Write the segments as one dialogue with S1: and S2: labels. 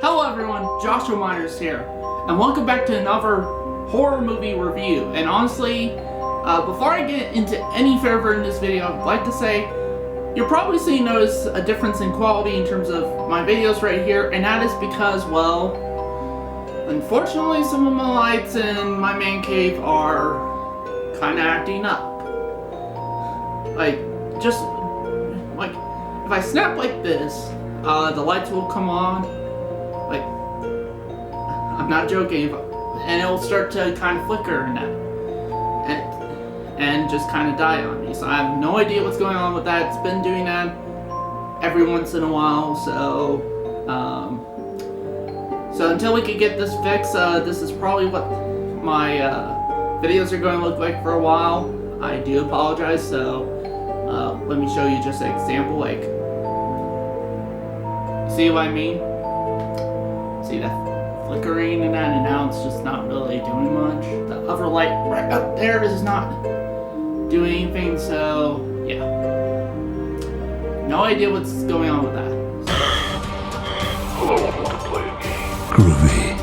S1: Hello everyone, Joshua Myers here, and welcome back to another horror movie review. And honestly, before I get into any further in this video, I'd like to say, you're probably seeing notice a difference in quality in terms of my videos right here, and that is because, well, unfortunately some of my lights in my man cave are kinda acting up. If I snap like this, the lights will come on. Like, I'm not joking, and it will start to kind of flicker and just kind of die on me. So I have no idea what's going on with that. It's been doing that every once in a while. So until we can get this fixed, this is probably what my videos are going to look like for a while. I do apologize. So let me show you just an example. Like, see what I mean? See that flickering and that, and now it's just not really doing much. The other light right up there is not doing anything, so yeah. No idea what's going on with that.
S2: Hello, want to play a game?
S3: Groovy.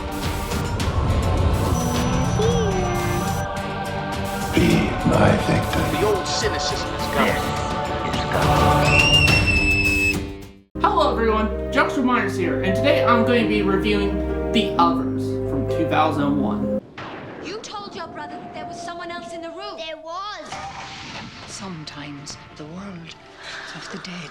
S2: Be my victim.
S4: The old cynicism is gone.
S1: Hello everyone, Joshua Myers here, and today I'm going to be reviewing The Others from 2001.
S5: You told your brother that there was someone else in the room.
S6: There was.
S7: Sometimes the world of the dead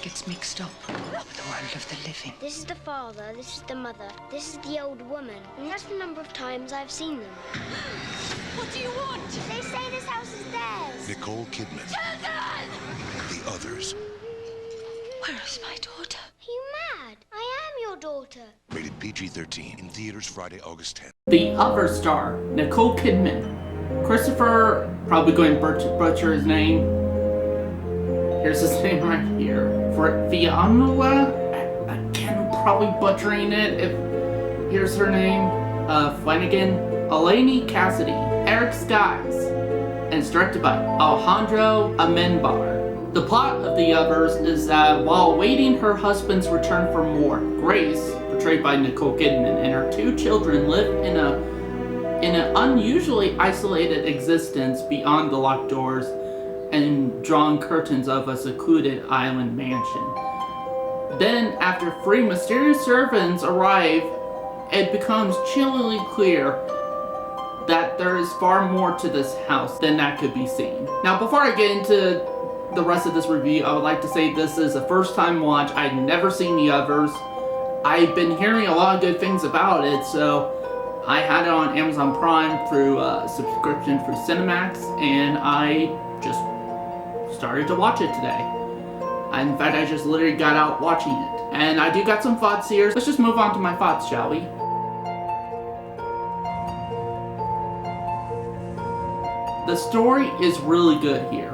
S7: gets mixed up with the world of the living.
S6: This is the father, this is the mother, this is the old woman. And that's the number of times I've seen them.
S5: What do you want?
S6: They say this house is theirs.
S2: Nicole Kidman. The Others.
S7: Where is my daughter?
S6: Are you mad? I am your daughter.
S2: Rated PG-13. In theaters Friday, August 10th.
S1: The Other star, Nicole Kidman. Christopher, probably going to butcher his name. Here's his name right here. For Fianola, again, probably butchering it. Here's her name. Flanagan, Elaine Cassidy, Eric Skies, and it's directed by Alejandro Amenbar. The plot of The Others is that while awaiting her husband's return for more, Grace, portrayed by Nicole Kidman, and her two children live in an unusually isolated existence beyond the locked doors and drawn curtains of a secluded island mansion. Then, after three mysterious servants arrive, it becomes chillingly clear that there is far more to this house than that could be seen. Now, before I get into the rest of this review, I would like to say this is a first time watch. I'd never seen The Others. I've been hearing a lot of good things about it, so I had it on Amazon Prime through subscription through Cinemax, and I just started to watch it today. In fact, I just literally got out watching it. And I do got some thoughts here. Let's just move on to my thoughts, shall we? The story is really good here.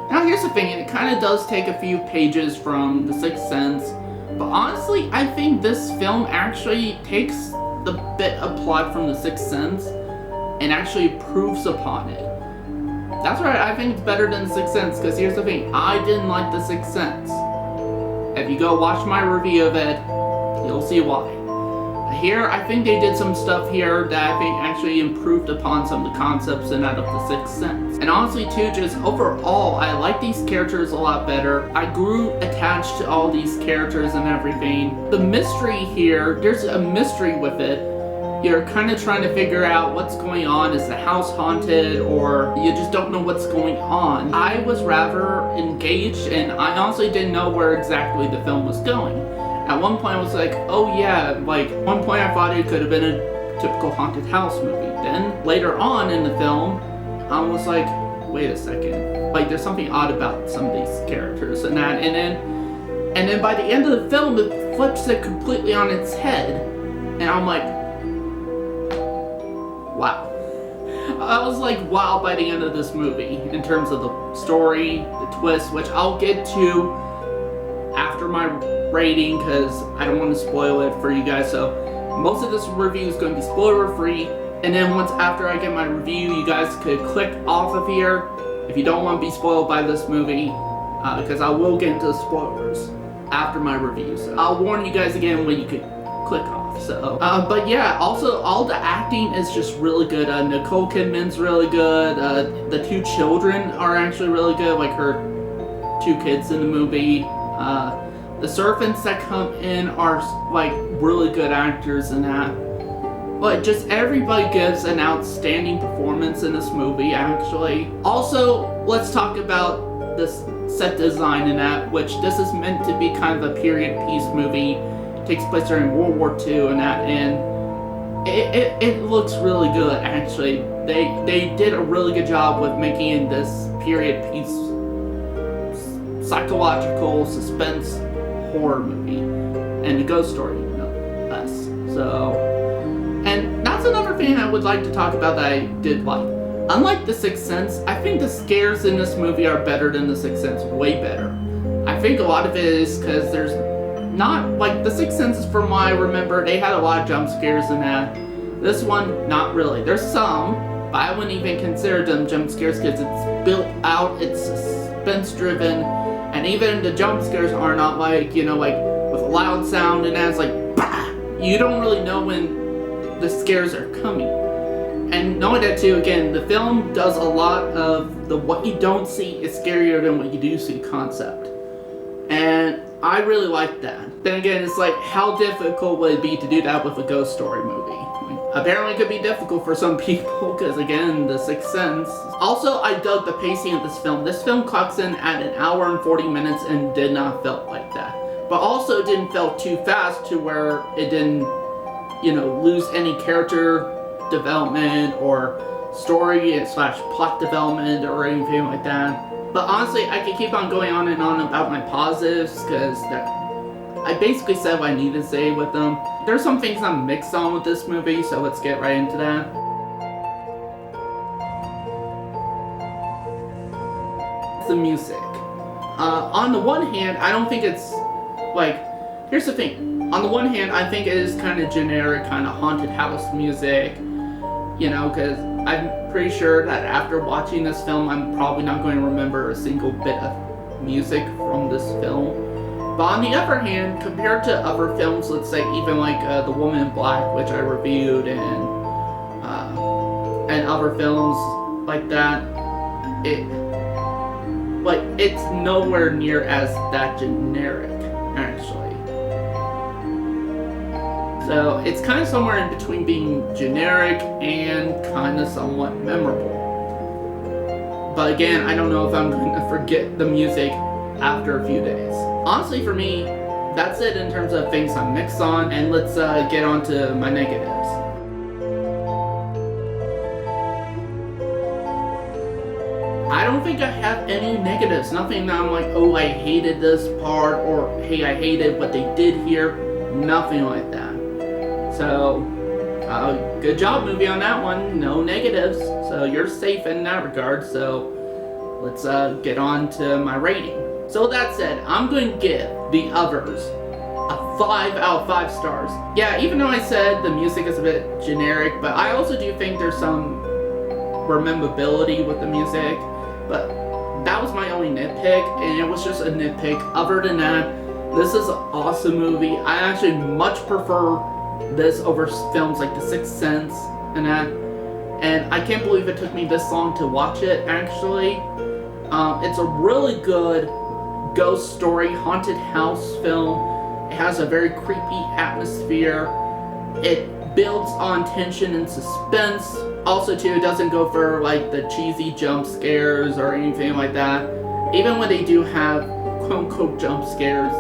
S1: Now here's the thing, it kind of does take a few pages from The Sixth Sense, but honestly, I think this film actually takes the bit of plot from The Sixth Sense and actually improves upon it. That's right, I think it's better than The Sixth Sense, because here's the thing, I didn't like The Sixth Sense. If you go watch my review of it, you'll see why. Here, I think they did some stuff here that I think actually improved upon some of the concepts and out of The Sixth Sense. And honestly too, just overall, I like these characters a lot better. I grew attached to all these characters and everything. The mystery here, there's a mystery with it. You're kind of trying to figure out what's going on. Is the house haunted, or you just don't know what's going on? I was rather engaged, and I honestly didn't know where exactly the film was going. At one point I was like, oh yeah, like, one point I thought it could have been a typical haunted house movie. Then, later on in the film, I was like, wait a second. Like, there's something odd about some of these characters and that, and then by the end of the film, it flips it completely on its head. And I'm like, wow. I was like, wow, by the end of this movie, in terms of the story, the twist, which I'll get to after my rating, because I don't want to spoil it for you guys. So most of this review is going to be spoiler free, and then once after I get my review, you guys could click off of here if you don't want to be spoiled by this movie, because I will get into spoilers after my review. So I'll warn you guys again when you could click off. So, but yeah, also all the acting is just really good. Nicole Kidman's really good. The two children are actually really good, like her two kids in the movie. The servants that come in are like really good actors in that. But just everybody gives an outstanding performance in this movie, actually. Also, let's talk about this set design in that, which this is meant to be kind of a period piece movie. It takes place during World War II and that, and it looks really good, actually. They did a really good job with making this period piece psychological suspense horror movie, and a ghost story, no less. So, and that's another thing I would like to talk about that I did like. Unlike The Sixth Sense, I think the scares in this movie are better than The Sixth Sense, way better. I think a lot of it is because there's not, like, The Sixth Sense, from what I remember, they had a lot of jump scares in that. This one, not really. There's some, but I wouldn't even consider them jump scares because it's built out, it's suspense driven, and even the jump scares are not like, you know, like with a loud sound and it's like, bah! You don't really know when the scares are coming. And knowing that too, again, the film does a lot of the what you don't see is scarier than what you do see concept. And I really like that. Then again, it's like, how difficult would it be to do that with a ghost story movie? Apparently it could be difficult for some people, because again, The Sixth Sense. Also, I dug the pacing of this film. This film clocks in at 1 hour and 40 minutes and did not feel like that. But also it didn't feel too fast to where it didn't, you know, lose any character development or story / plot development or anything like that. But honestly, I could keep on going on and on about my positives, because I basically said what I needed to say with them. There's some things I'm mixed on with this movie, so let's get right into that. The music. On the one hand, I don't think it's, like, here's the thing. On the one hand, I think it is kind of generic, kind of haunted house music, you know, because I'm pretty sure that after watching this film, I'm probably not going to remember a single bit of music from this film. But on the other hand, compared to other films, let's say even like The Woman in Black, which I reviewed, and other films like that, it's nowhere near as that generic, actually. So it's kind of somewhere in between being generic and kind of somewhat memorable. But again, I don't know if I'm going to forget the music after a few days. Honestly, for me, that's it in terms of things I'm mixed on, and let's get on to my negatives. I don't think I have any negatives. Nothing that I'm like, oh, I hated this part, or hey, I hated what they did here. Nothing like that. So, good job, movie, on that one. No negatives. So you're safe in that regard. So let's get on to my rating. So with that said, I'm going to give The Others a 5 out of 5 stars. Yeah, even though I said the music is a bit generic, but I also do think there's some rememberability with the music. But that was my only nitpick, and it was just a nitpick. Other than that, this is an awesome movie. I actually much prefer this over films like The Sixth Sense and that. And I can't believe it took me this long to watch it, actually. It's a really good ghost story, haunted house film. It has a very creepy atmosphere. It builds on tension and suspense. Also, too, it doesn't go for like the cheesy jump scares or anything like that. Even when they do have quote-unquote jump scares,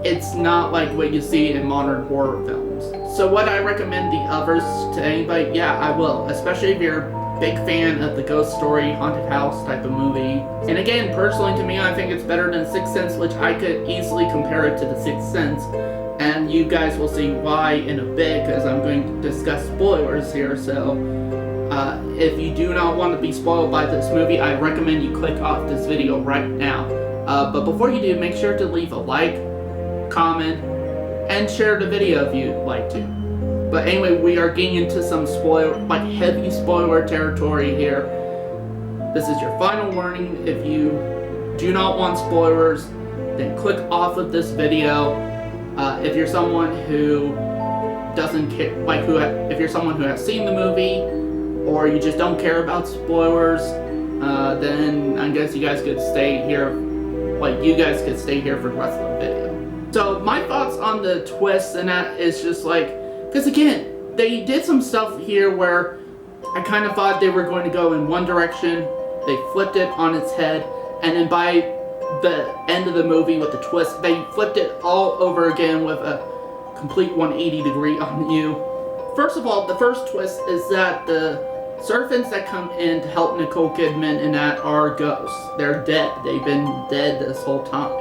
S1: it's not like what you see in modern horror films. So would I recommend The Others to anybody? Yeah, I will. Especially if you're a big fan of the ghost story, haunted house type of movie. And again, personally to me, I think it's better than Sixth Sense, which I could easily compare it to The Sixth Sense. And you guys will see why in a bit, because I'm going to discuss spoilers here. So if you do not want to be spoiled by this movie, I recommend you click off this video right now. But before you do, make sure to leave a like, comment, and share the video if you'd like to. But anyway, we are getting into some heavy spoiler territory here. This is your final warning. If you do not want spoilers, then click off of this video. If you're someone who doesn't care, like if you're someone who has seen the movie, or you just don't care about spoilers, then I guess you guys could stay here. Like, you guys could stay here for the rest of the video. So my thoughts on the twist and that is just like, because again, they did some stuff here where I kind of thought they were going to go in one direction. They flipped it on its head, and then by the end of the movie with the twist, they flipped it all over again with a complete 180 degree on you. First of all, the first twist is that the servants that come in to help Nicole Kidman and that are ghosts. They're dead. They've been dead this whole time.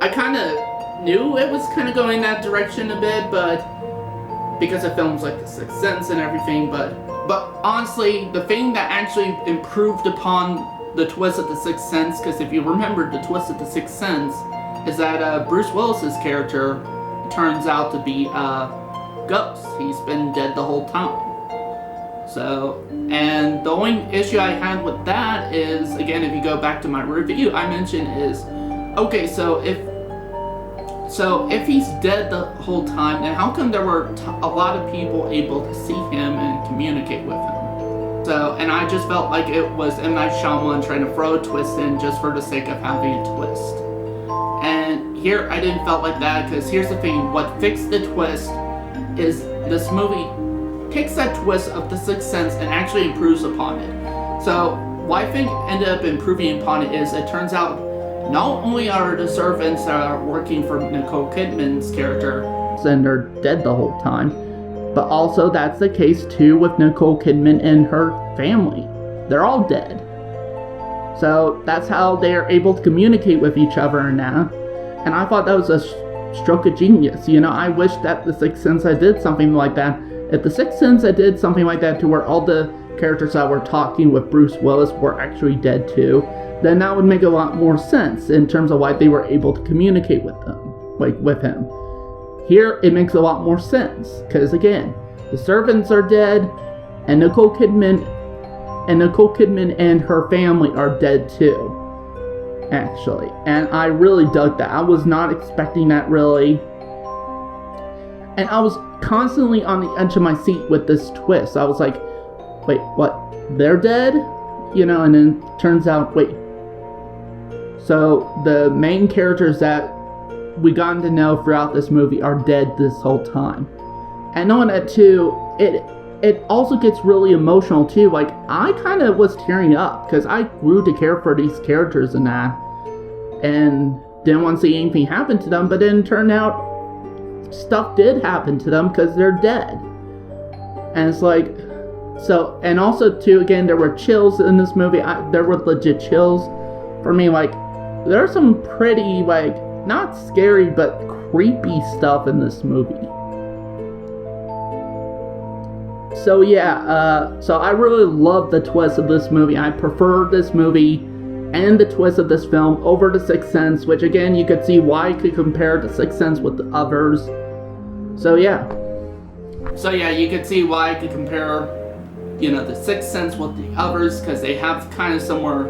S1: I kind of knew it was kind of going that direction a bit, but because of films like The Sixth Sense and everything, but honestly, the thing that actually improved upon the twist of The Sixth Sense, because if you remember the twist of The Sixth Sense, is that Bruce Willis's character turns out to be a ghost. He's been dead the whole time. So, and the only issue I had with that is, again, if you go back to my review, I mentioned is, okay, so if he's dead the whole time, then how come there were a lot of people able to see him and communicate with him? So, and I just felt like it was M. Night Shyamalan trying to throw a twist in just for the sake of having a twist. And here, I didn't felt like that, because here's the thing, what fixed the twist is this movie takes that twist of The Sixth Sense and actually improves upon it. So, what I think ended up improving upon it is, it turns out, not only are the servants that are working for Nicole Kidman's character, and they're dead the whole time, but also that's the case too with Nicole Kidman and her family. They're all dead. So that's how they are able to communicate with each other and that. And I thought that was a stroke of genius. You know, I wish that The Sixth Sense I did something like that. If The Sixth Sense I did something like that to where all the characters that were talking with Bruce Willis were actually dead too, then that would make a lot more sense in terms of why they were able to communicate with them, like with him. Here, it makes a lot more sense, because again, the servants are dead, and Nicole Kidman and her family are dead too, actually. And I really dug that. I was not expecting that, really. And I was constantly on the edge of my seat with this twist. I was like, wait, what? They're dead? You know, and then turns out, wait. So the main characters that we gotten to know throughout this movie are dead this whole time. And knowing that too, it also gets really emotional too. Like, I kind of was tearing up because I grew to care for these characters and that, and didn't want to see anything happen to them, but then it turned out stuff did happen to them because they're dead. And it's like, so, and also too, again, there were chills in this movie. There were legit chills for me. Like, there are some pretty, like, not scary, but creepy stuff in this movie. So yeah, so I really love the twist of this movie. I prefer this movie and the twist of this film over The Sixth Sense, which again, you could see why I could compare The Sixth Sense with the others. So yeah. So yeah, you could see why I could compare, you know, The Sixth Sense with the others, because they have kind of similar,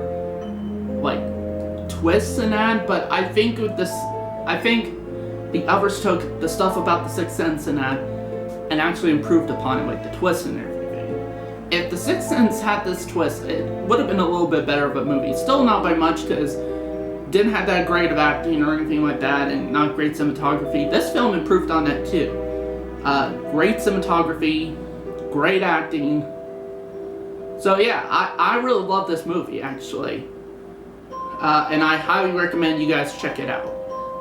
S1: like, twists in that, but I think with this, I think the others took the stuff about The Sixth Sense and that, and actually improved upon it, like the twist and everything. If The Sixth Sense had this twist, it would have been a little bit better of a movie. Still not by much, because didn't have that great of acting or anything like that, and not great cinematography. This film improved on that too. Great cinematography, great acting. So yeah, I really love this movie, actually. And I highly recommend you guys check it out.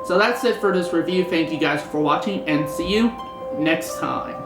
S1: So that's it for this review. Thank you guys for watching, and see you next time.